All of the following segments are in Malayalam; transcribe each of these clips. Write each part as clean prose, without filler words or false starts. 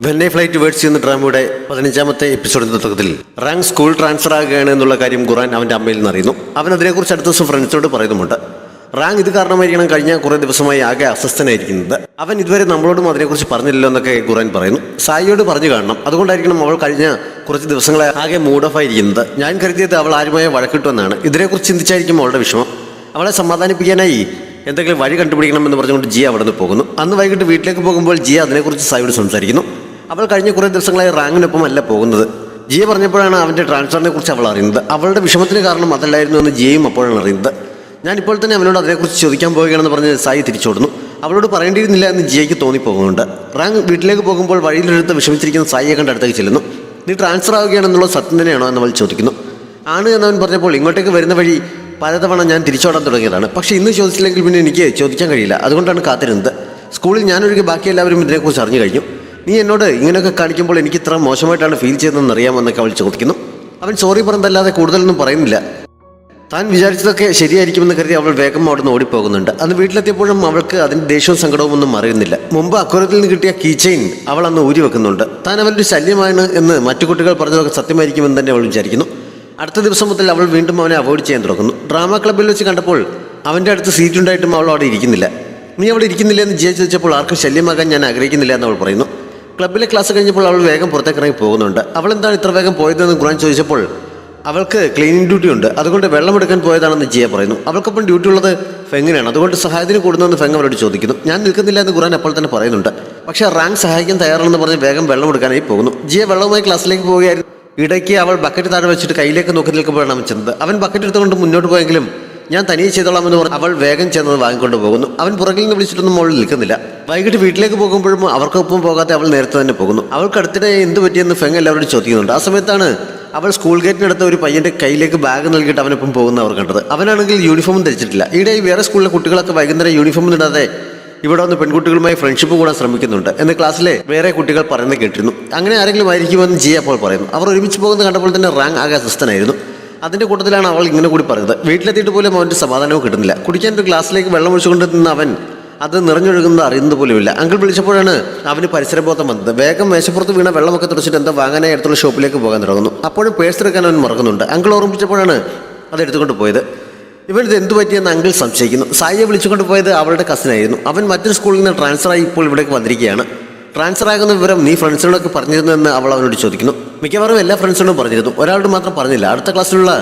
വെന്നെ ഫ്ലൈറ്റ് വേർഡ്സ് എന്ന ഡ്രാമയുടെ 15ാമത്തെ എപ്പിസോഡിന്റെ തുടക്കത്തിൽ റാങ്ക് സ്കൂൾ ട്രാൻസ്ഫർ ആകുകയാണ് എന്നുള്ള കാര്യം ഖുറാൻ അവന്റെ അമ്മയിൽ നിന്ന് അറിയുന്നു. അവൻ അതിനെക്കുറിച്ച് അടുത്ത ദിവസം ഫ്രണ്ട്സിനോട് പറയുന്നുമുണ്ട്. റാങ്ക് ഇത് കാരണമായിരിക്കണം കഴിഞ്ഞ കുറേ ദിവസമായി ആകെ അസ്വസ്ഥനായിരിക്കുന്നത്. അവൻ ഇതുവരെ നമ്മളോടും അതിനെക്കുറിച്ച് പറഞ്ഞില്ലല്ലോ എന്നൊക്കെ ഖുറാൻ പറയുന്നു. സായിയോട് പറഞ്ഞു കാണണം, അതുകൊണ്ടായിരിക്കണം അവൾ കഴിഞ്ഞ കുറച്ച് ദിവസങ്ങളെ ആകെ മൂഡ് ഓഫ് ആയിരിക്കുന്നത്. ഞാൻ കരുതിയത് അവൾ ആരുമായി വഴക്കിട്ടുമെന്നാണ്. ഇതിനെക്കുറിച്ച് ചിന്തിച്ചായിരിക്കും അവളുടെ വിഷമം. അവളെ സമാധാനിപ്പിക്കാനായി എന്തെങ്കിലും വഴി കണ്ടുപിടിക്കണമെന്ന് പറഞ്ഞുകൊണ്ട് ജിയ അവിടെ നിന്ന് പോകുന്നു. അന്ന് വൈകിട്ട് വീട്ടിലേക്ക് പോകുമ്പോൾ ജിയ അതിനെക്കുറിച്ച് സായിയോട് സംസാരിക്കുന്നു. അവൾ കഴിഞ്ഞ കുറേ ദിവസങ്ങളായി റാങ്കിനൊപ്പം അല്ല പോകുന്നത്. ജിയ പറഞ്ഞപ്പോഴാണ് അവൻ്റെ ട്രാൻസ്ഫറിനെ കുറിച്ച് അവൾ അറിയുന്നത്. അവളുടെ വിഷമത്തിന് കാരണം അതല്ലായിരുന്നു എന്ന് ജിയയും അപ്പോഴാണ് അറിയുന്നത്. ഞാനിപ്പോൾ തന്നെ അവനോട് അതിനെക്കുറിച്ച് ചോദിക്കാൻ പോവുകയാണെന്ന് പറഞ്ഞ് സായി തിരിച്ചോടുന്നു. അവളോട് പറയേണ്ടിയിരുന്നില്ല എന്ന് ജിയയ്ക്ക് തോന്നിപ്പോകുന്നുണ്ട്. റാങ്ക് വീട്ടിലേക്ക് പോകുമ്പോൾ വഴിയിലെടുത്ത് വിഷമിച്ചിരിക്കുന്ന സായിയെ കണ്ട് അടുത്തേക്ക് ചെല്ലുന്നു. നീ ട്രാൻസ്ഫർ ആവുകയാണെന്നുള്ള സത്യം തന്നെയാണോ എന്ന് അവൾ ചോദിക്കുന്നു. ആണ് എന്നവൻ പറഞ്ഞപ്പോൾ ഇങ്ങോട്ടേക്ക് വരുന്ന വഴി പലതവണ ഞാൻ തിരിച്ചോടാൻ തുടങ്ങിയതാണ്. പക്ഷേ ഇന്ന് ചോദിച്ചില്ലെങ്കിൽ പിന്നെ എനിക്ക് ചോദിക്കാൻ കഴിയില്ല. അതുകൊണ്ടാണ് കാത്തിരുന്നത്. സ്കൂളിൽ ഞാനൊഴികെ ബാക്കി എല്ലാവരും ഇതിനെക്കുറിച്ച് അറിഞ്ഞു കഴിഞ്ഞു. നീ എന്നോട് ഇങ്ങനെയൊക്കെ കാണിക്കുമ്പോൾ എനിക്ക് ഇത്ര മോശമായിട്ടാണ് ഫീൽ ചെയ്തതെന്ന് അറിയാമെന്നൊക്കെ അവൾ ചോദിക്കുന്നു. അവൻ സോറി പറഞ്ഞതല്ലാതെ കൂടുതലൊന്നും പറയുന്നില്ല. താൻ വിചാരിച്ചതൊക്കെ ശരിയായിരിക്കുമെന്ന് കരുതി അവൾ വേഗം അവിടെ നിന്ന് ഓടിപ്പോകുന്നുണ്ട്. അന്ന് വീട്ടിലെത്തിയപ്പോഴും അവൾക്ക് അതിൻ്റെ ദേഷ്യവും സങ്കടവും ഒന്നും അറിയുന്നില്ല. മുമ്പ് അക്വരത്തിൽ നിന്ന് കിട്ടിയ കീ ചെയിൻ അവൾ അന്ന് ഊരി വെക്കുന്നുണ്ട്. താൻ അവൻ്റെ ശല്യമാണ് എന്ന് മറ്റു കുട്ടികൾ പറഞ്ഞതൊക്കെ സത്യമായിരിക്കുമെന്ന് തന്നെ അവൾ വിചാരിക്കുന്നു. അടുത്ത ദിവസം മുതൽ അവൾ വീണ്ടും അവനെ അവോയ്ഡ് ചെയ്യാൻ തുടങ്ങുന്നു. ഡ്രാമ ക്ലബ്ബിൽ വെച്ച് കണ്ടപ്പോൾ അവൻ്റെ അടുത്ത് സീറ്റ് ഉണ്ടായിട്ടും അവൾ അവിടെ ഇരിക്കുന്നില്ല. നീ അവിടെ ഇരിക്കുന്നില്ല എന്ന് ജിയ ചോദിച്ചപ്പോൾ ആർക്കും ശല്യമാകാൻ ഞാൻ ആഗ്രഹിക്കുന്നില്ല എന്ന് അവൾ പറയുന്നു. ക്ലബ്ബിലെ ക്ലാസ് കഴിഞ്ഞപ്പോൾ അവൾ വേഗം പുറത്തേക്ക് ഇറങ്ങി പോകുന്നുണ്ട്. അവൾ എന്താണ് ഇത്ര വേഗം പോയതെന്ന് ഖുറാൻ ചോദിച്ചപ്പോൾ അവൾക്ക് ക്ലീനിങ് ഡ്യൂട്ടി ഉണ്ട്, അതുകൊണ്ട് വെള്ളമെടുക്കാൻ പോയതാണെന്ന് ജിയ പറയുന്നു. അവൾക്കൊപ്പം ഡ്യൂട്ടി ഉള്ളത് ഫെങ്ങിനാണ്, അതുകൊണ്ട് സഹായത്തിന് കൂടുന്നതെന്ന് ഫെങ് അവരോട് ചോദിക്കുന്നു. ഞാൻ നിൽക്കുന്നില്ല എന്ന് ഖുറാൻ അപ്പോൾ തന്നെ പറയുന്നുണ്ട്. പക്ഷേ റാങ്ക് സഹായിക്കാൻ തയ്യാറാണെന്ന് പറഞ്ഞ് വേഗം വെള്ളം എടുക്കാനായി പോകുന്നു. ജിയ വെള്ളവുമായി ക്ലാസ്സിലേക്ക് പോവുകയായിരുന്നു. ഇടയ്ക്ക് അവൾ ബക്കറ്റ് താഴെ വെച്ചിട്ട് കയ്യിലേക്ക് നോക്കി നിൽക്കുമ്പോഴാണ് അവൻ ചെന്നത്. അവൻ ബക്കറ്റ് എടുത്തുകൊണ്ട് മുന്നോട്ട് പോയെങ്കിലും ഞാൻ തനിയെ ചെയ്തോളാമെന്ന് പറഞ്ഞ് അവൾ വേഗം ചെന്നത് വാങ്ങിക്കൊണ്ട് പോകുന്നു. അവൻ പുറകിൽ നിന്ന് വിളിച്ചിട്ടൊന്നും അവൾ നിൽക്കുന്നില്ല. വൈകിട്ട് വീട്ടിലേക്ക് പോകുമ്പോഴും അവർക്കൊപ്പം പോകാതെ അവൾ നേരത്തെ തന്നെ പോകുന്നു. അവൾക്ക് അടുത്തിടെ എന്ത് പറ്റിയെന്ന് ഫെങ് എല്ലാവരോടും ചോദിക്കുന്നുണ്ട്. ആ സമയത്താണ് അവൾ സ്കൂൾ ഗേറ്റിനടുത്ത് ഒരു പയ്യൻ്റെ കയ്യിലേക്ക് ബാഗ് നൽകിയിട്ട് അവനൊപ്പം പോകുന്ന അവർ കണ്ടത്. അവനാണെങ്കിൽ യൂണിഫോമും ധരിച്ചിട്ടില്ല. ഈയിടെ വേറെ സ്കൂളിലെ കുട്ടികളൊക്കെ വൈകുന്നേരം യൂണിഫോം ഇടാതെ ഇവിടെ വന്ന് പെൺകുട്ടികളുമായി ഫ്രണ്ട്ഷിപ്പ് കൂടാൻ ശ്രമിക്കുന്നുണ്ട് എന്ന് ക്ലാസ്സിലെ വേറെ കുട്ടികൾ പറയുന്നത് കേട്ടിരുന്നു. അങ്ങനെ ആരെങ്കിലും ആയിരിക്കുമെന്ന് ജിയ അപ്പോൾ പറയുന്നു. അവർ ഒരുമിച്ച് പോകുന്നത് കണ്ടപ്പോൾ തന്നെ റാങ്ക് ആകെ അസ്വസ്ഥനായിരുന്നു. അതിൻ്റെ കൂട്ടത്തിലാണ് അവൾ ഇങ്ങനെ കൂടി പറഞ്ഞത്. വീട്ടിലെത്തിയിട്ട് പോലും അവൻ്റെ സമാധാനവും കിട്ടുന്നില്ല. കുടിക്കാൻ ഒരു ഗ്ലാസ്സിലേക്ക് വെള്ളം ഒഴിച്ചുകൊണ്ട് നിന്ന് അവൻ അത് നിറഞ്ഞൊഴുകുന്നത് അറിയുന്നത് പോലുമില്ല. അങ്കിൾ വിളിച്ചപ്പോഴാണ് അവന് പരിസരബോധം വന്നത്. വേഗം മേശപ്പുറത്ത് വീണ വെള്ളമൊക്കെ തുടച്ചിട്ട് എന്താ വാങ്ങാനായി അടുത്തുള്ള ഷോപ്പിലേക്ക് പോകാൻ തുടങ്ങുന്നു. അപ്പോഴും പേഴ്സ് എടുക്കാൻ അവൻ മറക്കുന്നുണ്ട്. അങ്കിൾ ഓർമ്മിച്ചപ്പോഴാണ് അത് എടുത്തുകൊണ്ട് പോയത്. ഇവനിത് എന്തു പറ്റിയെന്ന് അങ്കിൾ സംശയിക്കുന്നു. സായിയെ വിളിച്ചുകൊണ്ട് പോയത് അവളുടെ കസിനായിരുന്നു. അവൻ മറ്റൊരു സ്കൂളിൽ നിന്ന് ട്രാൻസ്ഫറായി ഇപ്പോൾ ഇവിടേക്ക് വന്നിരിക്കുകയാണ്. ട്രാൻസ്ഫർ ആകുന്ന വിവരം നീ ഫ്രണ്ട്സിനോടൊക്കെ പറഞ്ഞിരുന്നു എന്ന് അവൾ അവനോട് ചോദിക്കുന്നു. മിക്കവാറും എല്ലാ ഫ്രണ്ട്സിനോടും പറഞ്ഞിരുന്നു, ഒരാളോട് മാത്രം പറഞ്ഞില്ല. അടുത്ത ക്ലാസ്സിലുള്ള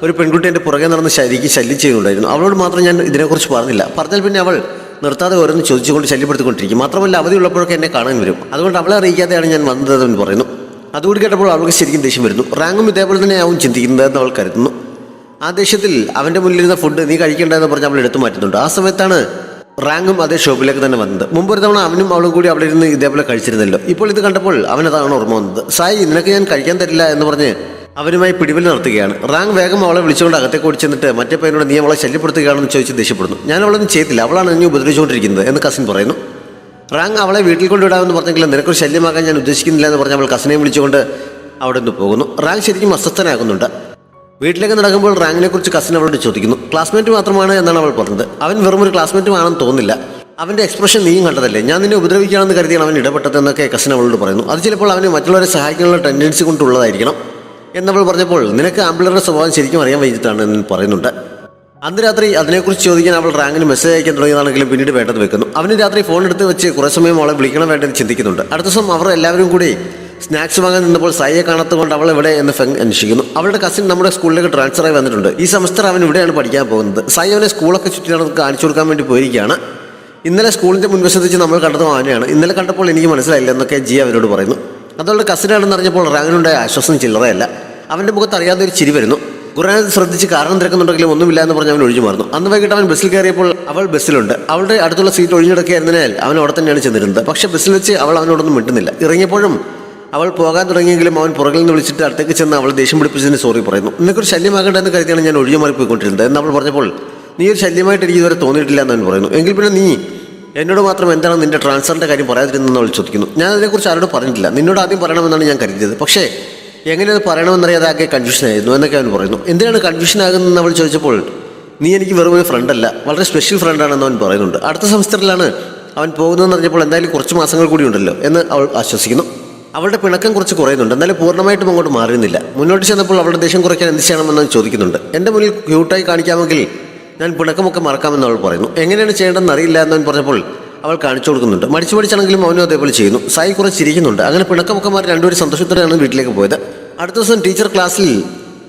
ഒരു പെൺകുട്ടി എൻ്റെ പുറകെ നടന്ന് ശരിക്ക് ശല്യം ചെയ്യുന്നുണ്ടായിരുന്നു. അവളോട് മാത്രം ഞാൻ ഇതിനെക്കുറിച്ച് പറഞ്ഞില്ല. പറഞ്ഞാൽ പിന്നെ അവൾ നിർത്താതെ ഓരോന്ന് ചോദിച്ചുകൊണ്ട് ശല്യപ്പെടുത്തിക്കൊണ്ടിരിക്കും. മാത്രമല്ല അവധിയുള്ളപ്പോഴൊക്കെ എന്നെ കാണാൻ വരും. അതുകൊണ്ട് അവളെ അറിയിക്കാതെയാണ് ഞാൻ വന്നതെന്ന് പറയുന്നു. അതുകൂടി കേട്ടപ്പോൾ അവൾക്ക് ശരിക്കും ദേഷ്യം വരുന്നു. റാങ്കും ഇതേപോലെ തന്നെ ആവും ചിന്തിക്കുന്നതെന്ന് അവൾ കരുതുന്നു. ആ ദേഷ്യത്തിൽ അവൻ്റെ മുന്നിലിരുന്ന ഫുഡ് നീ കഴിക്കേണ്ടതെന്ന് പറഞ്ഞ് അവൾ എടുത്തു മാറ്റുന്നുണ്ട്. ആ സമയത്താണ് റാങ്കും അതേ ഷോപ്പിലേക്ക് തന്നെ വന്നത്. മുമ്പൊരു തവണ അവനും അവളും കൂടി അവിടെ ഇരുന്ന് ഇതേപോലെ കഴിച്ചിരുന്നല്ലോ. ഇപ്പോൾ ഇത് കണ്ടപ്പോൾ അവനതാണ് ഓർമ്മ വന്നത്. സായി നിനക്ക് ഞാൻ കഴിക്കാൻ തരില്ല എന്ന് പറഞ്ഞ് അവനുമായി പിടിവിൽ നടത്തുകയാണ്. റാങ്ക് വേഗം അവളെ വിളിച്ചുകൊണ്ട് അകത്തേക്ക് ഓടിച്ചെന്നിട്ട് മറ്റേ പയ്യനോട് നീ അവളെ ശല്യപ്പെടുത്തുകയാണെന്ന് ചോദിച്ച് ദേഷ്യപ്പെടുന്നു. ഞാൻ അവളൊന്നും ചെയ്തില്ല, അവളാണ് എന്നെ ഉപദ്രവിച്ചുകൊണ്ടിരിക്കുന്നത് എന്ന് കസിൻ പറയുന്നു. റാങ്ക് അവളെ വീട്ടിൽ കൊണ്ടുവിടാമെന്ന് പറഞ്ഞെങ്കിലും നിനക്കൊരു ശല്യമാകാൻ ഞാൻ ഉദ്ദേശിക്കുന്നില്ല എന്ന് പറഞ്ഞ് അവൾ കസിനെ വിളിച്ചുകൊണ്ട് അവിടെ നിന്ന് പോകുന്നു. റാങ്ക് ശരിക്കും അസ്വസ്ഥനാകുന്നുണ്ട്. വീട്ടിലേക്ക് നടക്കുമ്പോൾ റാങ്കിനെ കുറിച്ച് കസിൻ അവളോട് ചോദിക്കുന്നു. ക്ലാസ്മേറ്റ് മാത്രമാണ് എന്നാണ് അവൾ പറഞ്ഞത്. അവൻ വെറും ഒരു ക്ലാസ്മേറ്റും ആണെന്ന് തോന്നുന്നില്ല. അവൻ്റെ എക്സ്പ്രഷൻ നീയും കണ്ടതല്ലേ, ഞാൻ നിന്നെ ഉപദ്രവിക്കുകയാണെന്ന് കരുതിയാണ് അവൻ ഇടപെട്ടതെന്നൊക്കെ കസിൻ അവളോട് പറയുന്നു. അത് ചിലപ്പോൾ അവന് മറ്റുള്ളവരെ സഹായിക്കാനുള്ള ടെൻഡൻസി കൊണ്ടുള്ളതായിരിക്കണം എന്നവൾ പറഞ്ഞപ്പോൾ നിനക്ക് ആമ്പിളറുടെ സ്വഭാവം ശരിക്കും അറിയാൻ വൈകിട്ടാണ് എന്ന് പറയുന്നുണ്ട്. അന്ന് രാത്രി അതിനെക്കുറിച്ച് ചോദിക്കാൻ അവൾ റാങ്കിന് മെസ്സേജ് അയക്കാൻ തുടങ്ങിയതാണെങ്കിലും പിന്നീട് വേണ്ടത് വെക്കുന്നു. അവന് രാത്രി ഫോൺ എടുത്ത് വെച്ച് കുറേ സമയം അവളെ വിളിക്കണം വേണ്ടെന്ന് ചിന്തിക്കുന്നുണ്ട്. അടുത്ത ദിവസം അവർ എല്ലാവരും കൂടി സ്നാക്സ് വാങ്ങാൻ നിന്നപ്പോൾ സായിയെ കാണാത്തതുകൊണ്ട് അവൾ എവിടെ എന്ന് ഫെങ് അന്വേഷിക്കുന്നു. അവളുടെ കസിൻ നമ്മുടെ സ്കൂളിലേക്ക് ട്രാൻസ്ഫറായി വന്നിട്ടുണ്ട്. ഈ സെമസ്റ്റർ അവൻ ഇവിടെയാണ് പഠിക്കാൻ പോകുന്നത്. സായി അവനെ സ്കൂളൊക്കെ ചുറ്റി നടന്ന് കാണിച്ചു കൊടുക്കാൻ വേണ്ടി പോയിരിക്കുകയാണ്. ഇന്നലെ സ്കൂളിൻ്റെ മുൻവശത്ത് വെച്ച് നമ്മൾ കണ്ടതും അവനെയാണ്. ഇന്നലെ കണ്ടപ്പോൾ എനിക്ക് മനസ്സിലായില്ല എന്നൊക്കെ ജിയ അവരോട് പറയുന്നു. അതവളുടെ കസിനാണെന്ന് അറിഞ്ഞപ്പോൾ റാങ്കിനുണ്ടായ ആശ്വാസം ചില്ലറയല്ല. അവൻ്റെ മുഖത്ത് അറിയാതെ ഒരു ചിരി വരുന്നു. ഖുറാൻ ശ്രദ്ധിച്ച് കാരണം തിരക്കുന്നുണ്ടെങ്കിലും ഒന്നുമില്ല എന്ന് പറഞ്ഞ് അവൻ ഒഴിഞ്ഞു മാറുന്നു. അന്ന് വൈകിട്ട് അവൻ ബസ്സിൽ കയറിയപ്പോൾ അവൾ ബസ്സിലുണ്ട്. അവളുടെ അടുത്തുള്ള സീറ്റ് ഒഴിഞ്ഞിടക്കുകയായിരുന്നതിനാൽ അവൻ അവിടെ തന്നെയാണ് ചെന്നിരുന്നത്. പക്ഷേ ബസ്സിൽ വെച്ച് അവൾ അവനോടൊന്നും മിണ്ടുന്നില്ല. ഇറങ്ങിയപ്പോഴും അവൾ പോകാൻ തുടങ്ങിയെങ്കിലും അവൻ പുറകിൽ നിന്ന് വിളിച്ചിട്ട് അടുത്തേക്ക് ചെന്ന് അവൾ ദേഷ്യം പിടിപ്പിച്ചതിന് സോറി പറയുന്നു. നിനക്കൊരു ശല്യമാകേണ്ടതെന്ന് കരുതിയാണ് ഞാൻ ഒഴിഞ്ഞു മാറിപ്പോയിക്കൊണ്ടിരുന്നത് എന്ന് അവൾ പറഞ്ഞപ്പോൾ നീ ഒരു ശല്യമായിട്ട് എനിക്ക് ഇതുവരെ തോന്നിയിട്ടില്ല എന്ന് അവൻ പറയുന്നു. എങ്കിൽ പിന്നെ നീ എന്നോട് മാത്രം എന്താണ് നിന്റെ ട്രാൻസ്ഫറിൻ്റെ കാര്യം പറയാതിരുന്നെന്ന് അവൾ ചോദിക്കുന്നു. ഞാൻ അതിനെക്കുറിച്ച് ആരോടും പറഞ്ഞിട്ടില്ല, നിന്നോട് ആദ്യം പറയണമെന്നാണ് ഞാൻ കരുതിയത്. പക്ഷേ എങ്ങനെയത് പറയണമെന്നറിയാതെ ആകെ കൺഫ്യൂഷനായിരുന്നു എന്നൊക്കെ അവൻ പറയുന്നു. എന്തിനാണ് കൺഫ്യൂഷൻ ആകുന്നതെന്ന് അവൾ ചോദിച്ചപ്പോൾ നീ എനിക്ക് വെറും ഒരു ഫ്രണ്ടല്ല, വളരെ സ്പെഷ്യൽ ഫ്രണ്ടാണെന്ന് അവൻ പറയുന്നുണ്ട്. അടുത്ത സെമസ്റ്ററിലാണ് അവൻ പോകുന്നതെന്ന് അറിഞ്ഞപ്പോൾ എന്തായാലും കുറച്ച് മാസങ്ങൾ കൂടി ഉണ്ടല്ലോ എന്ന് അവൾ ആശ്വസിക്കുന്നു. അവളുടെ പിണക്കം കുറച്ച് കുറയുന്നുണ്ട്, എന്നാലും പൂർണ്ണമായിട്ടും അങ്ങോട്ട് മാറുന്നില്ല. മുന്നോട്ട് ചെന്നപ്പോൾ അവളുടെ ദേഷ്യം കുറയ്ക്കാൻ എന്ത് ചെയ്യണമെന്ന് ചോദിക്കുന്നുണ്ട്. എൻ്റെ മുന്നിൽ ക്യൂട്ടായി കാണിക്കാമെങ്കിൽ ഞാൻ പിണക്കമൊക്കെ മറക്കാമെന്ന് അവൾ പറയുന്നു. എങ്ങനെയാണ് ചെയ്യേണ്ടതെന്ന് അറിയില്ല എന്നവൻ പറഞ്ഞപ്പോൾ അവൾ കാണിച്ചു കൊടുക്കുന്നുണ്ട്. മടിച്ചു പഠിച്ചാണെങ്കിലും അവനും അതേപോലെ ചെയ്യുന്നു. സായി കുറച്ച് ചിരിക്കുന്നുണ്ട്. അങ്ങനെ പിണക്കമൊക്കെ മാറി രണ്ടുപേരും സന്തോഷത്തോടെയാണ് വീട്ടിലേക്ക് പോയത്. അടുത്ത ദിവസം ടീച്ചർ ക്ലാസ്സിൽ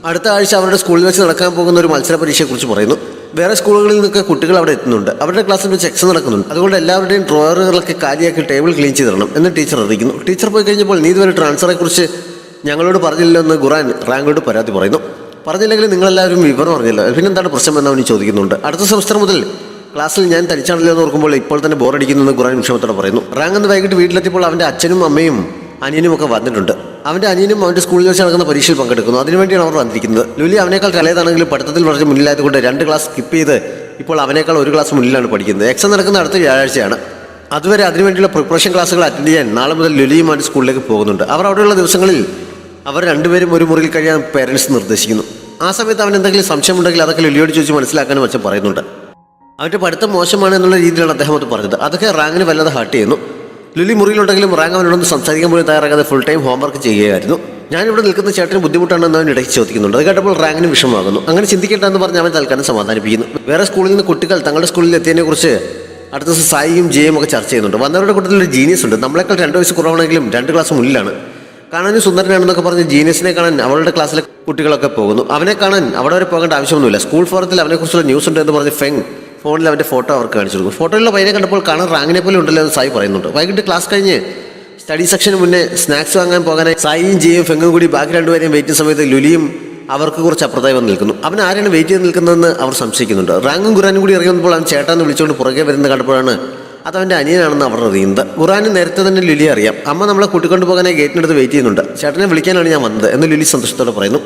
അടുത്ത ആഴ്ച അവരുടെ സ്കൂളിൽ വെച്ച് നടക്കാൻ പോകുന്ന ഒരു മത്സര പരീക്ഷയെക്കുറിച്ച് പറയുന്നു. വേറെ സ്കൂളുകളിൽ നിന്നൊക്കെ കുട്ടികൾ അവിടെ എത്തുന്നുണ്ട്. അവരുടെ ക്ലാസ്സിൽ വെച്ച് എക്സാം നടക്കുന്നുണ്ട്. അതുകൊണ്ട് എല്ലാവരുടെയും ഡ്രോയറുകളൊക്കെ കാലിയാക്കി ടേബിൾ ക്ലീൻ ചെയ്തിടണം എന്ന് ടീച്ചർ അറിയിക്കുന്നു. ടീച്ചർ പോയി കഴിഞ്ഞപ്പോൾ നീ ഇതുവരെ ട്രാൻസ്ഫറെക്കുറിച്ച് ഞങ്ങളോട് പറഞ്ഞില്ലല്ലോ എന്ന് ഖുറാൻ റാങ്കോട് പരാതി പറയുന്നു. പറഞ്ഞില്ലെങ്കിൽ നിങ്ങളെല്ലാവരും വിവരം അറിഞ്ഞില്ല, പിന്നെന്താണ് പ്രശ്നം എന്ന് അവന് ചോദിക്കുന്നുണ്ട്. അടുത്ത സെമസ്റ്റർ മുതൽ ക്ലാസ്സിൽ ഞാൻ തനിച്ചാണല്ലോ എന്ന് ഓർക്കുമ്പോൾ ഇപ്പോൾ തന്നെ ബോറടിക്കുന്നു എന്ന് ഖുറാൻ വിഷമത്തോടെ പറയുന്നു. റാങ്ക് എന്ന് വൈകിട്ട് വീട്ടിലെത്തിയപ്പോൾ അവൻ്റെ അച്ഛനും അമ്മയും അനിയനും ഒക്കെ വന്നിട്ടുണ്ട്. അവൻ്റെ അനിയനും അവൻ്റെ സ്കൂളിൽ വെച്ച് നടക്കുന്ന പരീക്ഷയിൽ പങ്കെടുക്കുന്നു. അതിനുവേണ്ടിയാണ് അവർ വന്നിരിക്കുന്നത്. ലുലി അവനേക്കാൾ തലേതാണെങ്കിലും പഠിത്തത്തിൽ വളരെ മുന്നിലായതുകൊണ്ട് 2 ക്ലാസ് സ്കിപ്പ് ചെയ്ത് ഇപ്പോൾ അവനേക്കാൾ 1 ക്ലാസ് മുന്നിലാണ് പഠിക്കുന്നത്. എക്സാം നടക്കുന്ന അടുത്ത വ്യാഴാഴ്ചയാണ്. അതുവരെ അതിനുവേണ്ടിയുള്ള പ്രിപ്പറേഷൻ ക്ലാസ്സുകൾ അറ്റൻഡ് ചെയ്യാൻ നാളെ മുതൽ ലുലിയും അവൻ്റെ സ്കൂളിലേക്ക് പോകുന്നുണ്ട്. അവർ അവിടെയുള്ള ദിവസങ്ങളിൽ അവർ രണ്ടുപേരും ഒരു മുറിയിൽ കഴിയാൻ പേരൻസ് നിർദ്ദേശിക്കുന്നു. ആ സമയത്ത് അവൻ എന്തെങ്കിലും സംശയമുണ്ടെങ്കിൽ അതൊക്കെ ലുലിയോട് ചോദിച്ച് മനസ്സിലാക്കാനും അച്ഛൻ പറയുന്നുണ്ട്. അവൻ്റെ പഠിത്തം മോശമാണ് എന്നുള്ള രീതിയിലാണ് അദ്ദേഹം അത് പറഞ്ഞത്. അതൊക്കെ റാങ്കിന് വല്ലാതെ ഹർട്ട് ചെയ്യുന്നു. ലുലി മുറിയിലുണ്ടെങ്കിലും റാങ്ക് അവനോടൊന്ന് സംസാരിക്കാൻ പോലും തയ്യാറാകാതെ ഫുൾ ടൈം ഹോംവർക്ക് ചെയ്യുകയായിരുന്നു. ഞാനിവിടെ നിൽക്കുന്ന ചേട്ടന് ബുദ്ധിമുട്ടാണെന്ന് അവൻ ഇടയ്ക്ക് ചോദിക്കുന്നുണ്ട്. അത് കേട്ടപ്പോൾ റാങ്കിന് വിഷമമാകുന്നു. അങ്ങനെ ചിന്തിക്കേണ്ടെന്ന് പറഞ്ഞ് അവൻ തൽക്കാലം സമാധാനിപ്പിക്കുന്നു. വേറെ സ്കൂളിൽ നിന്ന് കുട്ടികൾ തങ്ങളുടെ സ്കൂളിൽ എത്തിയതിനെക്കുറിച്ച് അടുത്ത ദിവസം സായിയും ജെയും ഒക്കെ ചർച്ച ചെയ്യുന്നുണ്ട്. വന്നവരുടെ കൂട്ടത്തിൽ ഒരു ജീനിയസ് ഉണ്ട്. നമ്മളെക്കാൾ 2 വയസ്സ് കുറവാണെങ്കിലും 2 ക്ലാസ് മുന്നിലാണ്. കാണാനും സുന്ദരനാണെന്നൊക്കെ പറഞ്ഞ് ജീനിയസിനെ കാണാൻ അവളുടെ ക്ലാസ്സിലെ കുട്ടികളൊക്കെ പോകുന്നു. അവനെ കാണാൻ അവിടെ വരെ പോകേണ്ട ആവശ്യമൊന്നുമില്ല. സ്കൂൾ ഫോറത്തിൽ അവനെക്കുറിച്ചുള്ള ന്യൂസ് ഉണ്ട് എന്ന് പറഞ്ഞ് ഫെങ് ഫോണിൽ അവൻ്റെ ഫോട്ടോ അവർക്ക് കാണിച്ചു കൊടുക്കും. ഫോട്ടോയിലുള്ള പയ്യനെ കണ്ടപ്പോൾ കാണാൻ റാങ്കിനെ പോലെ ഉണ്ടല്ലോ എന്ന് സായി പറയുന്നുണ്ട്. വൈകിട്ട് ക്ലാസ് കഴിഞ്ഞ് സ്റ്റഡി സെക്ഷന് മുന്നേ സ്നാക്സ് വാങ്ങാൻ പോകാനായി സായിയും ജെയും ഫെങ്ങും കൂടി ബാക്കി 2 പേരെയും വെയിറ്റ് ചെയ്യുന്ന സമയത്ത് ലുലിയും അവർക്ക് കുറച്ച് അപ്പുറത്തായി വന്ന് നിൽക്കുന്നു. അവൻ ആരാണ് വെയിറ്റ് ചെയ്ത് നിൽക്കുന്നതെന്ന് അവർ സംശയിക്കുന്നുണ്ട്. റാങ്കും ഖുറാനും കൂടി ഇറങ്ങി വന്നപ്പോൾ അവൻ ചേട്ടാന്ന് വിളിച്ചുകൊണ്ട് പുറകെ വരുന്നത് കണ്ടപ്പോഴാണ് അതവൻ്റെ അനിയനാണെന്ന് അവർ അറിയുന്നത്. ഖുറാന് നേരത്തെ തന്നെ ലുലിയെ അറിയാം. അമ്മ നമ്മളെ കൂട്ടിക്കൊണ്ട് പോകാനായി ഗേറ്റിനടുത്ത് വെയിറ്റ് ചെയ്യുന്നുണ്ട്. ചേട്ടനെ വിളിക്കാനാണ് ഞാൻ വന്നത് എന്ന് ലുലി സന്തോഷത്തോടെ പറയുന്നു.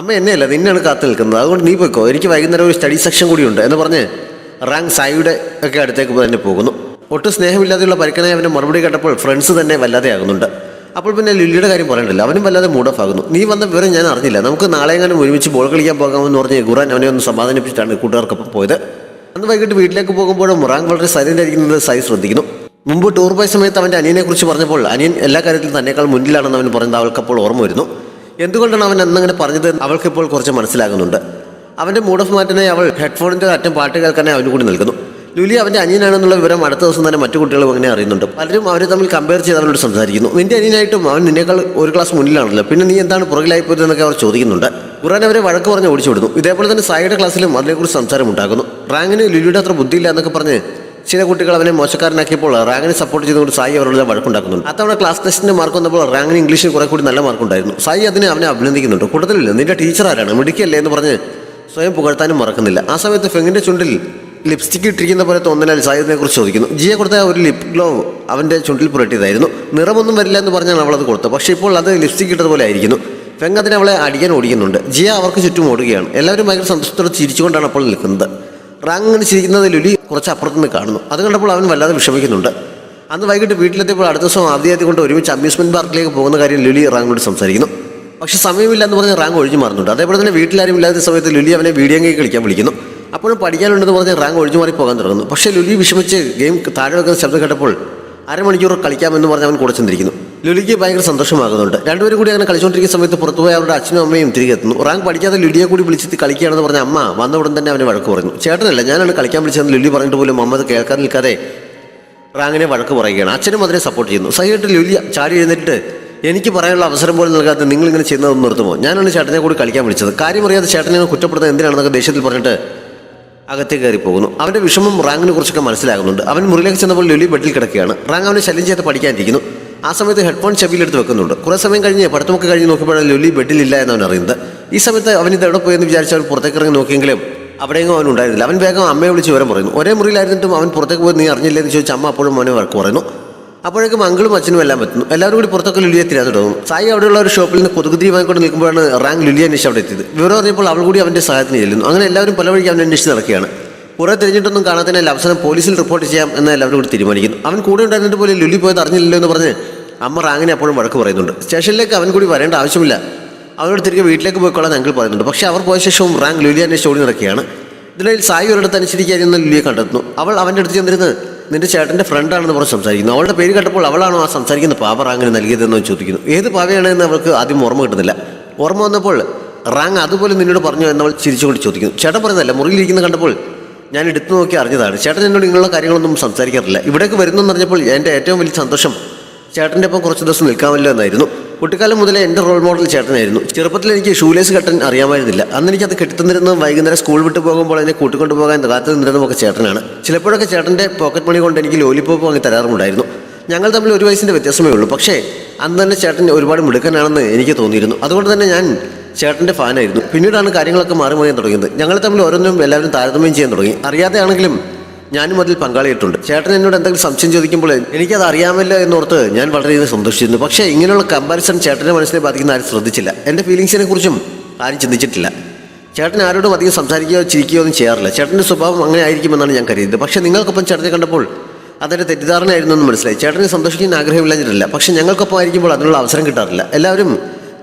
അമ്മ എന്നെയല്ല നിന്നെയാണ് കാത്തു നിൽക്കുന്നത്, അതുകൊണ്ട് നീ പോയിക്കോ, എനിക്ക് വൈകുന്നേരം ഒരു സ്റ്റഡി സെക്ഷൻ കൂടിയുണ്ട് എന്ന് പറഞ്ഞ് റാങ്ക് സായിയുടെ ഒക്കെ അടുത്തേക്ക് തന്നെ പോകുന്നു. ഒട്ടും സ്നേഹമില്ലാതെയുള്ള പരിക്കനായി അവൻ്റെ മറുപടി കേട്ടപ്പോൾ ഫ്രണ്ട്സ് തന്നെ വല്ലാതെ ആകുന്നുണ്ട്. അപ്പോൾ പിന്നെ ലുലിയുടെ കാര്യം പറയണ്ടല്ലോ, അവനും വല്ലാതെ മൂഡ് ഓഫ് ആകുന്നു. നീ വന്ന വിവരം ഞാൻ അറിഞ്ഞില്ല, നമുക്ക് നാളെയെങ്ങാനും ഒരുമിച്ച് ബോൾ കളിക്കാൻ പോകാമെന്ന് പറഞ്ഞ് ഖുറാൻ അവനെ ഒന്ന് സമാധാനിപ്പിച്ചിട്ടാണ് കൂട്ടുകാർക്കൊപ്പം പോയത്. അന്ന് വൈകിട്ട് വീട്ടിലേക്ക് പോകുമ്പോഴും റാങ്ക് വളരെ സൈലൻ്റ് ആയിരിക്കുന്നത് സായി ശ്രദ്ധിക്കുന്നു. മുമ്പ് ടൂർ പോയ സമയത്ത് അവൻ്റെ അനിയനെക്കുറിച്ച് പറഞ്ഞപ്പോൾ അനിയൻ എല്ലാ കാര്യത്തിലും തന്നെക്കാൾ മുന്നിലാണെന്ന് അവൻ പറയുന്നത് അവൾക്കപ്പോൾ ഓർമ്മ വരുന്നു. എന്തുകൊണ്ടാണ് അവൻ അന്നങ്ങനെ പറഞ്ഞത് അവൾക്കിപ്പോൾ കുറച്ച് മനസ്സിലാകുന്നുണ്ട്. അവൻ്റെ മൂഡ് ഓഫ് മാറ്റാനായി അവൾ ഹെഡ്ഫോണിൻ്റെ അറ്റം പാട്ട് കേൾക്കാനായി അവന് കൂടി നൽകുന്നു. ലുലി അവൻ്റെ അനിയനാണെന്നുള്ള വിവരം അടുത്ത ദിവസം തന്നെ മറ്റു കുട്ടികളും അങ്ങനെ അറിയുന്നുണ്ട്. പലരും അവരെ തമ്മിൽ കമ്പയർ ചെയ്ത് അവനോട് സംസാരിക്കുന്നു. നിന്റെ അനിയനായിട്ടും അവൻ നിന്നേക്കാൾ 1 ക്ലാസ് മുന്നിലാണല്ലോ, പിന്നെ നീ എന്താണ് പുറകിലായിപ്പോയതെന്നൊക്കെ അവർ ചോദിക്കുന്നുണ്ട്. ഖുറാൻ അവരെ വഴക്ക് പറഞ്ഞ് ഓടിച്ചു വിടുന്നു. ഇതേപോലെ തന്നെ സായിയുടെ ക്ലാസ്സിലും അതിനെക്കുറിച്ച് സംസാരം ഉണ്ടാകുന്നു. റാങ്കിന് ലുലിയുടെ അത്ര ബുദ്ധിയില്ല എന്നൊക്കെ പറഞ്ഞ് ചില കുട്ടികൾ അവനെ മോശക്കാരനാക്കിയപ്പോൾ റാങ്കിനെ സപ്പോർട്ട് ചെയ്തുകൊണ്ട് സായി അവരുടെ വഴക്കുണ്ടാക്കുന്നുണ്ട്. അത്തവണ ക്ലാസ് ടെസ്റ്റിൻ്റെ മാർക്ക് വന്നപ്പോൾ റാങ്കിന് ഇംഗ്ലീഷിൽ കുറെ കൂടി നല്ല മാർക്കുണ്ടായിരുന്നു. സായി അതിനെ അവനെ അഭിനന്ദിക്കുന്നുണ്ട്. കൂട്ടത്തിൽ നിന്റെ ടീച്ചർ ആരാണ്, മിടുക്കിയല്ലേ എന്ന് പറഞ്ഞ് സ്വയം പുകഴ്ത്താനും മറക്കുന്നില്ല. ആ സമയത്ത് ഫെങ്ങിൻ്റെ ചുണ്ടിൽ ലിപ്സ്റ്റിക്ക് ഇട്ടിരിക്കുന്ന പോലെ തോന്നലാൽ സായിദിനെ കുറിച്ച് ചോദിക്കുന്നു. ജിയെ കൊടുത്ത ഒരു ലിപ് ഗ്ലോ അവൻ്റെ ചുണ്ടിൽ പുരട്ടിയതായിരുന്നു. നിറമൊന്നും വരില്ല എന്ന് പറഞ്ഞാണ് അവളത് കൊടുത്തത്. പക്ഷേ ഇപ്പോൾ അത് ലിപ്സ്റ്റിക്ക് ഇട്ടതുപോലെ ആയിരിക്കുന്നു. ഫെങ് അതിനെ അവളെ അടിക്കാൻ ഓടിക്കുന്നുണ്ട്. ജിയ അവർക്ക് ചുറ്റും ഓടുകയാണ്. എല്ലാവരും ഭയങ്കര സന്തോഷത്തോടെ ചിരിച്ചുകൊണ്ടാണ് അപ്പോൾ നിൽക്കുന്നത്. റാങ് ഇങ്ങനെ ചിരിക്കുന്നത് ലുലി കുറച്ച് അപ്പുറത്തുനിന്ന് കാണുന്നു. അത് കണ്ടപ്പോൾ അവൻ വല്ലാതെ വിഷമിക്കുന്നുണ്ട്. അന്ന് വൈകിട്ട് വീട്ടിലെത്തിയപ്പോൾ അടുത്ത ദിവസം അവധിയായി കൊണ്ട് ഒരുമിച്ച് അമ്യൂസ്മെൻറ്റ് പാർക്കിലേക്ക് പോകുന്ന കാര്യം ലുലി റാങ്ങിനോട് സംസാരിക്കുന്നു. പക്ഷേ സമയമില്ല എന്ന് പറഞ്ഞ് റാങ്ക് ഒഴിഞ്ഞു മാറുന്നുണ്ട്. അതേപോലെ തന്നെ വീട്ടിലാരും ഇല്ലാത്ത സമയത്ത് ലുലി അവനെ വീഡിയോ ഗെയിം കളിക്കാൻ വിളിക്കുന്നു. അപ്പോഴും പഠിക്കാനുണ്ടെന്ന് പറഞ്ഞ് റാങ്ക് ഒഴിഞ്ഞു മാറി പോകാൻ തുടങ്ങുന്നു. പക്ഷേ ലുലി വിഷമിച്ച് ഗെയിം താഴെ വെക്കുന്ന ശബ്ദം കേട്ടപ്പോൾ അരമണിക്കൂർ കളിക്കാമെന്ന് പറഞ്ഞ് അവൻ കൂടെ ചെന്നിരിക്കുന്നു. ലുലിക്ക് ഭയങ്കര സന്തോഷമാകുന്നുണ്ട്. രണ്ടുപേരും കൂടി അങ്ങനെ കളിച്ചുകൊണ്ടിരിക്കുന്ന സമയത്ത് പുറത്തുപോയി അവരുടെ അച്ഛനും അമ്മയും തിരികെ എത്തുന്നു. റാങ്ക് പഠിക്കാതെ ലുലിയെ കൂടി വിളിച്ചിട്ട് കളിക്കുകയാണെന്ന് പറഞ്ഞ അമ്മ വന്ന ഉടൻ തന്നെ അവനെ വഴക്ക് പറഞ്ഞു. ചേട്ടനല്ല, ഞാനാണ് കളിക്കാൻ വിളിച്ചതെന്ന് ലുലി പറഞ്ഞിട്ട് പോലും അമ്മ അത് കേൾക്കാൻ നിൽക്കാതെ റാങ്കിനെ വഴക്ക് പറയുകയാണ്. അച്ഛനും അതിനെ സപ്പോർട്ട് ചെയ്യുന്നു. സഹിയായിട്ട് ലുലി ചാടി എഴുന്നേറ്റ് എനിക്ക് പറയാനുള്ള അവസരം പോലും നൽകാതെ നിങ്ങളിങ്ങനെ ചെയ്യുന്നതൊന്നും നിർത്തുമോ, ഞാനാണ് ചേട്ടനെ കൂടി കളിക്കാൻ വിളിച്ചത്, കാര്യം അറിയാതെ ചേട്ടനെ കുറ്റപ്പെടുത്താൻ എന്തിനാണെന്നൊക്കെ ദേഷ്യത്തിൽ പറഞ്ഞിട്ട് അകത്തേക്ക് കയറി പോകുന്നു. അവൻ്റെ വിഷമം റാങ്കിനെ കുറിച്ചൊക്കെ മനസ്സിലാകുന്നുണ്ട്. അവൻ മുറിയിലേക്ക് ചെന്നപ്പോൾ ലുലി ബെഡിൽ കിടക്കുകയാണ്. റാങ്ക് അവനെ ശല്യം ചെയ്ത് പഠിക്കാനിരിക്കുന്നു. ആ സമയത്ത് ഹെഡ്ഫോൺ ചെവിയിലെടുത്ത് വെക്കുന്നുണ്ട്. കുറേ സമയം കഴിഞ്ഞ് പഠിത്തമൊക്കെ കഴിഞ്ഞ് നോക്കിയപ്പോഴാണ് ലുലി ബെഡിലില്ല എന്നവൻ അറിയുന്നത്. ഈ സമയത്ത് അവൻ ഇത് എവിടെ പോയെന്ന് വിചാരിച്ച് അവൻ പുറത്തേക്ക് ഇറങ്ങി നോക്കിയെങ്കിലും അവിടെയെങ്കിലും അവൻ ഉണ്ടായിരുന്നില്ല. അവൻ വേഗം അമ്മയെ വിളിച്ച് വിവരം പറയുന്നു. ഒരേ മുറിയിലായിരുന്നിട്ടും അവൻ പുറത്തേക്ക് പോയി നീ അറിഞ്ഞില്ലേ എന്ന് ചോദിച്ച് അമ്മ അപ്പോഴും അവനെ വഴക്ക് പറയുന്നു. അപ്പോഴേക്കും അങ്കിളും അച്ഛനും എല്ലാം പറ്റുന്നു. എല്ലാവരും കൂടി പുറത്തൊക്കെ ലുലിയെ തിരാൻ തുടങ്ങും. സായി അവിടെയുള്ള ഒരു ഷോപ്പിൽ നിന്ന് കൊതുകുതിരി വാങ്ങിക്കൊണ്ട് നിൽക്കുമ്പോഴാണ് റാങ്ക് ലുലിയെ അന്വേഷിച്ച് അവിടെ എത്തിയത്. വിവരം അറിഞ്ഞപ്പോൾ അവൾ കൂടി അവൻ്റെ സഹായത്തിന് ചെല്ലുന്നു. അങ്ങനെ എല്ലാവരും പല വഴിക്ക് അവനെ അന്വേഷിച്ച് നടക്കുകയാണ്. കുറേ തിരിഞ്ഞിട്ടൊന്നും കാണാത്തതിനാൽ അവസാനം പോലീസിൽ റിപ്പോർട്ട് ചെയ്യാം എന്ന് എല്ലാവരും കൂടി തീരുമാനിക്കുന്നു. അവൻ കൂടെ ഉണ്ടായിരുന്നിട്ട് പോലും ലുലി പോയത് അറിഞ്ഞില്ലല്ലോ എന്ന് പറഞ്ഞ് അമ്മ റാങ്കിനെ അപ്പോഴും വഴക്ക് പറയുന്നുണ്ട്. സ്റ്റേഷനിലേക്ക് അവൻ കൂടി വരേണ്ട ആവശ്യമില്ല, അവനോട് തിരികെ വീട്ടിലേക്ക് പോയിക്കൊള്ളാൻ അങ്കിൾ പറയുന്നുണ്ട്. പക്ഷേ അവർ പോയ ശേഷവും റാങ്ക് ലുലിയെ അന്വേഷിച്ച് ഓടി നടക്കുകയാണ്. ഇതിനിടയിൽ സായി ഒരിടത്ത് അനുസരിക്കാതിരുന്ന ലുലിയെ കണ്ടെത്തുന്നു. അവൾ അവൻ്റെ അടുത്ത് ചെന്നിരുന്ന് നിന്റെ ചേട്ടൻ്റെ ഫ്രണ്ടാണെന്ന് പറഞ്ഞ് സംസാരിക്കുന്നു. അവളുടെ പേര് കേട്ടപ്പോൾ അവളാണോ ആ സംസാരിക്കുന്ന പാവ റാങ്ങിന് നൽകിയതെന്ന് ചോദിക്കുന്നു. ഏത് പാവയാണ് എന്ന് അവൾക്ക് ആദ്യം ഓർമ്മ കിട്ടുന്നില്ല. ഓർമ്മ വന്നപ്പോൾ റാങ് അതുപോലെ നിന്നോട് പറഞ്ഞു എന്നവൾ ചിരിച്ചുകൊണ്ട് ചോദിക്കുന്നു. ചേട്ടൻ പറയുന്നതല്ല, മുറിയിലിരിക്കുന്ന കണ്ടപ്പോൾ ഞാൻ എടുത്തു നോക്കി അറിഞ്ഞതാണ്. ചേട്ടൻ എന്നോട് ഇങ്ങനെയുള്ള കാര്യങ്ങളൊന്നും സംസാരിക്കാറില്ല. ഇവിടേക്ക് വരുന്നെന്ന് പറഞ്ഞപ്പോൾ എൻ്റെ ഏറ്റവും വലിയ സന്തോഷം ചേട്ടൻ്റെ ഒപ്പം കുറച്ച് ദിവസം നിൽക്കാമല്ലോ എന്നായിരുന്നു. കുട്ടിക്കാലം മുതലേ എൻ്റെ റോൾ മോഡൽ ചേട്ടനായിരുന്നു. ചെറുപ്പത്തിൽ എനിക്ക് ഷൂലേസ് കെട്ടാൻ അറിയാമായിരുന്നില്ല. അന്ന് എനിക്കത് കെട്ടിത്തന്നിരുന്നതും വൈകുന്നേരം സ്കൂൾ വിട്ട് പോകുമ്പോൾ അതിനെ കൂട്ടിക്കൊണ്ട് പോകാൻ കാത്തു നിന്നിരുന്നതൊക്കെ ചേട്ടനാണ്. ചിലപ്പോഴൊക്കെ ചേട്ടൻ്റെ പോക്കറ്റ് മണി കൊണ്ട് എനിക്ക് ലോലിപ്പോപ്പ് വാങ്ങി തരാറുമുണ്ടായിരുന്നു. ഞങ്ങൾ തമ്മിൽ 1 വയസ്സിൻ്റെ വ്യത്യാസമേ ഉള്ളൂ. പക്ഷേ അന്ന് തന്നെ ചേട്ടൻ ഒരുപാട് മിടുക്കനാണെന്ന് എനിക്ക് തോന്നിയിരുന്നു. അതുകൊണ്ട് തന്നെ ഞാൻ ചേട്ടൻ്റെ ഫാനായിരുന്നു. പിന്നീടാണ് കാര്യങ്ങളൊക്കെ മാറി മറിയാൻ തുടങ്ങിയത്. ഞങ്ങൾ തമ്മിൽ ഓരോന്നും എല്ലാവരും താരതമ്യം ചെയ്യാൻ തുടങ്ങി. അറിയാതെയാണെങ്കിലും ഞാനും അതിൽ പങ്കാളിയിട്ടുണ്ട്. ചേട്ടൻ എന്നോട് എന്തെങ്കിലും സംശയം ചോദിക്കുമ്പോൾ എനിക്കത് അറിയാമല്ലോ എന്നോർത്ത് ഞാൻ വളരെയധികം സന്തോഷിച്ചിരുന്നു. പക്ഷേ ഇങ്ങനെയുള്ള കമ്പാരിസൺ ചേട്ടൻ്റെ മനസ്സിനെ ബാധിക്കുന്ന ആരും ശ്രദ്ധിച്ചില്ല. എൻ്റെ ഫീലിങ്സിനെ കുറിച്ചും ആരും ചിന്തിച്ചിട്ടില്ല. ചേട്ടൻ ആരോടും അധികം സംസാരിക്കുകയോ ചിരിക്കുകയോ ഒന്നും ചെയ്യാറില്ല. ചേട്ടൻ്റെ സ്വഭാവം അങ്ങനെ ആയിരിക്കുമെന്നാണ് ഞാൻ കരുതിയത്. പക്ഷേ നിങ്ങൾക്കൊപ്പം ചേട്ടനെ കണ്ടപ്പോൾ അതെൻ്റെ തെറ്റിദ്ധാരണയായിരുന്നു എന്ന് മനസ്സിലായി. ചേട്ടനെ സന്തോഷിക്കാൻ ആഗ്രഹമില്ലാഞ്ഞിട്ടില്ല, പക്ഷേ ഞങ്ങൾക്കൊപ്പം ആയിരിക്കുമ്പോൾ അതിനുള്ള അവസരം കിട്ടാറില്ല. എല്ലാവരും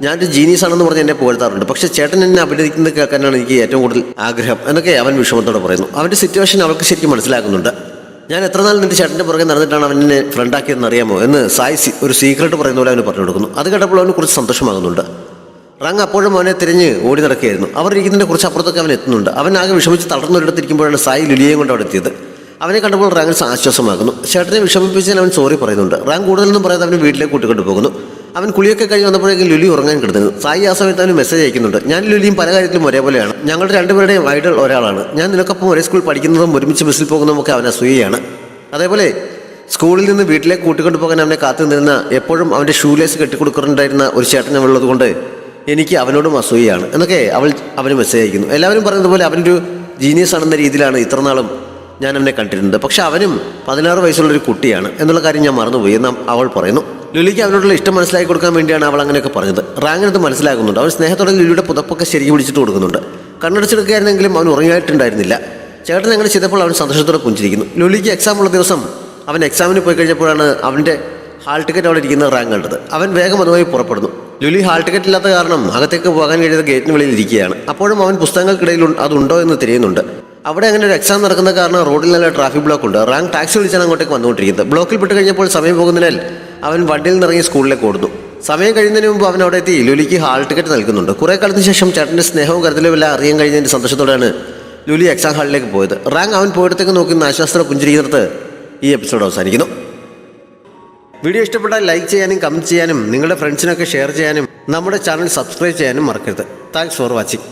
ഞാനൊരു ജീനിയസ് ആണെന്ന് പറഞ്ഞ് എന്നെ പുകഴ്ത്താറുണ്ട്. പക്ഷേ ചേട്ടൻ എന്നെ അഭിനയിക്കുന്നത് കേൾക്കാനാണ് എനിക്ക് ഏറ്റവും കൂടുതൽ ആഗ്രഹം എന്നൊക്കെ അവൻ വിഷമത്തോടെ പറയുന്നു. അവൻ്റെ സിറ്റുവേഷൻ അവൾക്ക് ശരിക്കും മനസ്സിലാക്കുന്നുണ്ട്. ഞാൻ എത്ര നാൾ നിന്റെ ചേട്ടൻ്റെ പുറകെ നടന്നിട്ടാണ് അവൻ എന്നെ ഫ്രണ്ടാക്കിയതെന്ന് അറിയാമോ എന്ന് സായി ഒരു സീക്രട്ട് പറയുന്ന പോലെ അവന് പറഞ്ഞു കൊടുക്കുന്നു. അത് കേട്ടപ്പോൾ അവന് കുറച്ച് സന്തോഷമാകുന്നുണ്ട്. റാങ് അപ്പോഴും അവനെ തിരിഞ്ഞ് ഓടി നടക്കുകയായിരുന്നു. അവർ ഇരിക്കുന്നതിൻ്റെ കുറച്ച് അപ്പുറത്തൊക്കെ അവൻ എത്തുന്നുണ്ട്. അവൻ ആകെ വിഷമിച്ച് തളർന്നൊരിടത്തിരിക്കുമ്പോഴാണ് സായി ലുലിയെയും കൊണ്ട് അവിടെ എത്തിയത്. അവനെ കണ്ടപ്പോൾ റാങ് ആശ്വാസമാകുന്നു. ചേട്ടനെ വിഷമിപ്പിച്ചതിന് അവൻ സോറി പറയുന്നുണ്ട്. റാങ് കൂടുതലൊന്നും പറയാതെ അവന് വീട്ടിലേക്ക് കൂട്ടിക്കൊണ്ടു പോകുന്നു. അവൻ കുളിയൊക്കെ കഴിഞ്ഞ് വന്നപ്പോഴേക്കും ലുലി ഉറങ്ങാൻ കിടന്നു. സായി ആ സമയത്ത് അവന് മെസ്സേജ് അയക്കുന്നുണ്ട്. ഞാൻ ലുലിയും പല കാര്യത്തിലും ഒരേപോലെയാണ്. ഞങ്ങളുടെ രണ്ടുപേരുടെയും ഐഡൽ ഒരാളാണ്. ഞാൻ നിനക്കൊപ്പം ഒരേ സ്കൂളിൽ പഠിക്കുന്നതും ഒരുമിച്ച് ബസ്സിൽ പോകുന്നതും ഒക്കെ അവൻ അസൂയയാണ്. അതേപോലെ സ്കൂളിൽ നിന്ന് വീട്ടിലേക്ക് കൂട്ടിക്കൊണ്ടു പോകാൻ അവനെ കാത്തു നിന്നിരുന്ന എപ്പോഴും അവൻ്റെ ഷൂലേസ് കെട്ടിക്കൊടുക്കാറുണ്ടായിരുന്ന ഒരു ചേട്ടൻ ഉള്ളത് കൊണ്ട് എനിക്ക് അവനോടും അസൂയയാണ് എന്നൊക്കെ അവന് മെസ്സേജ് അയക്കുന്നു. എല്ലാവരും പറയുന്നത് പോലെ അവനൊരു ജീനിയസ് ആണെന്ന രീതിയിലാണ് ഇത്രനാളും ഞാൻ അവനെ കണ്ടിരുന്നത്. പക്ഷെ അവനും 16 വയസ്സുള്ളൊരു കുട്ടിയാണ് എന്നുള്ള കാര്യം ഞാൻ മറന്നുപോയി എന്ന് അവൾ പറയുന്നു. ലുലിക്ക് അവനോടുള്ള ഇഷ്ടം മനസ്സിലാക്കി കൊടുക്കാൻ വേണ്ടിയാണ് അവൾ അങ്ങനെയൊക്കെ പറഞ്ഞത്. റാങ്ങിനത് മനസ്സിലാക്കുന്നുണ്ട്. അവൻ സ്നേഹത്തോടെ ലുലിയുടെ പുതപ്പൊക്കെ ശരിക്കും പിടിച്ചിട്ട് കൊടുക്കുന്നുണ്ട്. കണ്ണടച്ചെടുക്കുകയായിരുന്നെങ്കിലും അവൻ ഉറങ്ങിയായിട്ടുണ്ടായിരുന്നില്ല. ചേട്ടൻ അങ്ങനെ ചെയ്തപ്പോൾ അവൻ സന്തോഷത്തോടെ പുഞ്ചിരിക്കുന്നു. ലുലിക്ക് എക്സാം ഉള്ള ദിവസം അവൻ എക്സാമിന് പോയി കഴിഞ്ഞപ്പോഴാണ് അവൻ്റെ ഹാൾ ടിക്കറ്റ് അവിടെ ഇരിക്കുന്ന റാങ്ക് കണ്ടത്. അവൻ വേഗം അതുമായി പുറപ്പെടുന്നു. ലുലി ഹാൾ ടിക്കറ്റ് ഇല്ലാത്ത കാരണം അകത്തേക്ക് പോകാൻ കഴിയാതെ ഗേറ്റിന് വെളിയിൽ ഇരിക്കുകയാണ്. അപ്പോഴും അവൻ പുസ്തകങ്ങൾക്കിടയിൽ അതുണ്ടോ എന്ന് തിരിയുന്നുണ്ട്. അവിടെ അങ്ങനെ ഒരു എക്സാം നടക്കുന്ന കാരണം റോഡിൽ നല്ല ട്രാഫിക് ബ്ലോക്ക് ഉണ്ട്. റാങ്ക് ടാക്സി വിളിച്ചാണ് അങ്ങോട്ടേക്ക് വന്നുകൊണ്ടിരിക്കുന്നത്. ബ്ലോക്കിൽ പെട്ട് കഴിഞ്ഞപ്പോൾ സമയം പോകുന്നതിനാൽ അവൻ വണ്ടിയിൽ നിന്നിറങ്ങി സ്കൂളിലേക്ക് ഓടുന്നു. സമയം കഴിയുന്നതിന് മുമ്പ് അവൻ അവിടെ എത്തി ലുലിക്ക് ഹാൾ ടിക്കറ്റ് നൽകുന്നുണ്ട്. കുറേ കാലത്തിന് ശേഷം ചേട്ടൻ്റെ സ്നേഹവും കരുതലും എല്ലാം അറിയാൻ കഴിഞ്ഞതിൻ്റെ സന്തോഷത്തോടെയാണ് ലുലി എക്സാം ഹാളിലേക്ക് പോയത്. റാങ്ക് അവൻ പോയിടത്തേക്ക് നോക്കി ആശ്വാസത്തോടെ പുഞ്ചിരിക്കുന്നിടത്ത് ഈ എപ്പിസോഡ് അവസാനിക്കുന്നു. വീഡിയോ ഇഷ്ടപ്പെട്ടാൽ ലൈക്ക് ചെയ്യാനും കമൻറ്റ് ചെയ്യാനും നിങ്ങളുടെ ഫ്രണ്ട്സിനൊക്കെ ഷെയർ ചെയ്യാനും നമ്മുടെ ചാനൽ സബ്സ്ക്രൈബ് ചെയ്യാനും മറക്കരുത്. Thanks for watching.